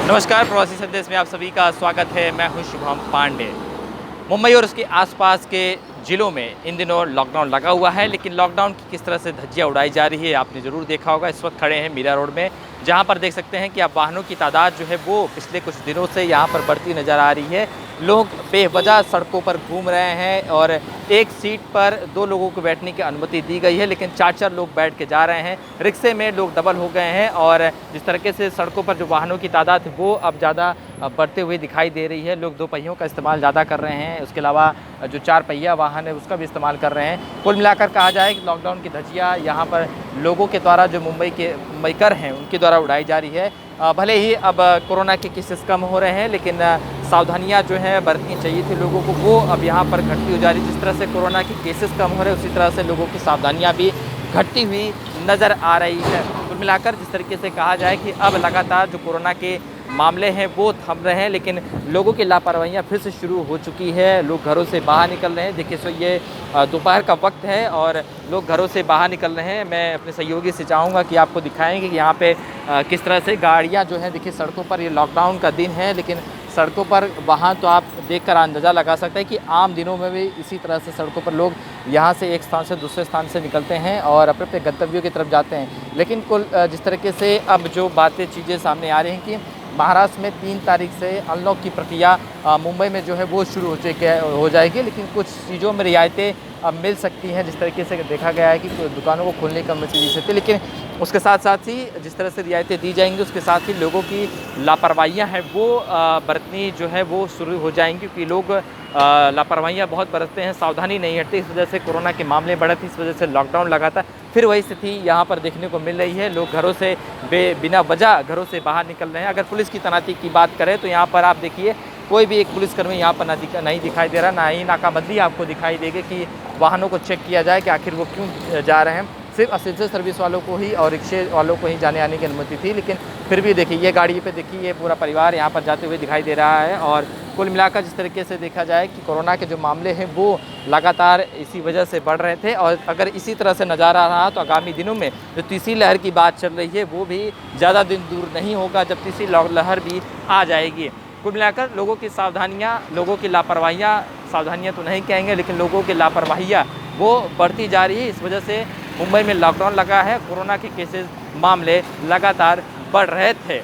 नमस्कार, प्रवासी संदेश में आप सभी का स्वागत है। मैं हूं शुभम पांडे। मुंबई और उसके आसपास के ज़िलों में इन दिनों लॉकडाउन लगा हुआ है, लेकिन लॉकडाउन की किस तरह से धज्जियां उड़ाई जा रही है आपने ज़रूर देखा होगा। इस वक्त खड़े हैं मीरा रोड में, जहां पर देख सकते हैं कि अब वाहनों की तादाद जो है वो पिछले कुछ दिनों से यहां पर बढ़ती नज़र आ रही है। लोग बेवजह सड़कों पर घूम रहे हैं और एक सीट पर 2 लोगों को बैठने की अनुमति दी गई है, लेकिन 4-4 लोग बैठ के जा रहे हैं। रिक्शे में लोग डबल हो गए हैं और जिस तरीके से सड़कों पर जो वाहनों की तादाद है वो अब ज़्यादा बढ़ते हुए दिखाई दे रही है। लोग 2 पहियों का इस्तेमाल ज़्यादा कर रहे हैं, उसके अलावा जो 4 पहिया वाहन है उसका भी इस्तेमाल कर रहे हैं। कुल मिलाकर कहा जाए कि लॉकडाउन की धज्जियाँ यहाँ पर लोगों के द्वारा जो मुंबईकर हैं उनके द्वारा उड़ाई जा रही है। भले ही अब कोरोना के केसेस कम हो रहे हैं, लेकिन सावधानियाँ जो हैं बरतनी चाहिए थी लोगों को, वो अब यहाँ पर घटती हो जा रही है। जिस तरह से कोरोना के केसेस कम हो रहे हैं, उसी तरह से लोगों की सावधानियाँ भी घटती हुई नज़र आ रही है। कुल मिलाकर जिस तरीके से कहा जाए कि अब लगातार जो कोरोना के मामले हैं वो थम रहे हैं, लेकिन लोगों की लापरवाहियाँ फिर से शुरू हो चुकी है। लोग घरों से बाहर निकल रहे हैं। देखिए, सो ये दोपहर का वक्त है और लोग घरों से बाहर निकल रहे हैं। मैं अपने सहयोगी से चाहूँगा कि आपको दिखाएंगे कि यहाँ पे किस तरह से गाड़ियाँ जो हैं, देखिए सड़कों पर, ये लॉकडाउन का दिन है लेकिन सड़कों पर वहाँ तो आप देखकर अंदाज़ा लगा सकते हैं कि आम दिनों में भी इसी तरह से सड़कों पर लोग यहाँ से एक स्थान से दूसरे स्थान से निकलते हैं और अपने अपने गंतव्यों की तरफ जाते हैं। लेकिन कुल जिस तरीके से अब जो चीज़ें सामने आ रही हैं कि महाराष्ट्र में 3 तारीख से अनलॉक की प्रक्रिया मुंबई में जो है वो शुरू हो जाएगी, लेकिन कुछ चीज़ों में रियायतें अब मिल सकती हैं। जिस तरीके से देखा गया है कि दुकानों को खोलने की अनुमति दी सकती है, लेकिन उसके साथ साथ ही जिस तरह से रियायतें दी जाएंगी उसके साथ ही लोगों की लापरवाहियाँ हैं वो बरतनी जो है वो शुरू हो जाएंगी, क्योंकि लोग लापरवाहियाँ बहुत बरतते हैं, सावधानी नहीं हटती। इस वजह से कोरोना के मामले बढ़े थे, इस वजह से लॉकडाउन लगा था। फिर वही स्थिति यहाँ पर देखने को मिल रही है। लोग घरों से बिना वजह घरों से बाहर निकल रहे हैं। अगर पुलिस की तैनाती की बात करें तो यहाँ पर आप देखिए कोई भी एक पुलिसकर्मी यहाँ पर नहीं दिखाई दे रहा, ना ही नाकाबंदी आपको दिखाई देगी कि वाहनों को चेक किया जाए कि आखिर वो क्यों जा रहे हैं। सिर्फ असिस्टेंट सर्विस वालों को ही और रिक्शे वालों को ही जाने आने की अनुमति थी, लेकिन फिर भी देखिए ये गाड़ी पे देखिए ये पूरा परिवार यहाँ पर जाते हुए दिखाई दे रहा है। और कुल मिलाकर जिस तरीके से देखा जाए कि कोरोना के जो मामले हैं वो लगातार इसी वजह से बढ़ रहे थे, और अगर इसी तरह से नज़ारा रहा तो आगामी दिनों में जो तीसरी लहर की बात चल रही है वो भी ज़्यादा दिन दूर नहीं होगा जब तीसरी लहर भी आ जाएगी। कुल मिलाकर लोगों की सावधानियाँ, लोगों की लापरवाहियाँ, सावधानियाँ तो नहीं कहेंगे लेकिन लोगों की लापरवाहियाँ वो बढ़ती जा रही है। इस वजह से मुंबई में लॉकडाउन लगा है। कोरोना के केसेस, मामले लगातार बढ़ रहे थे।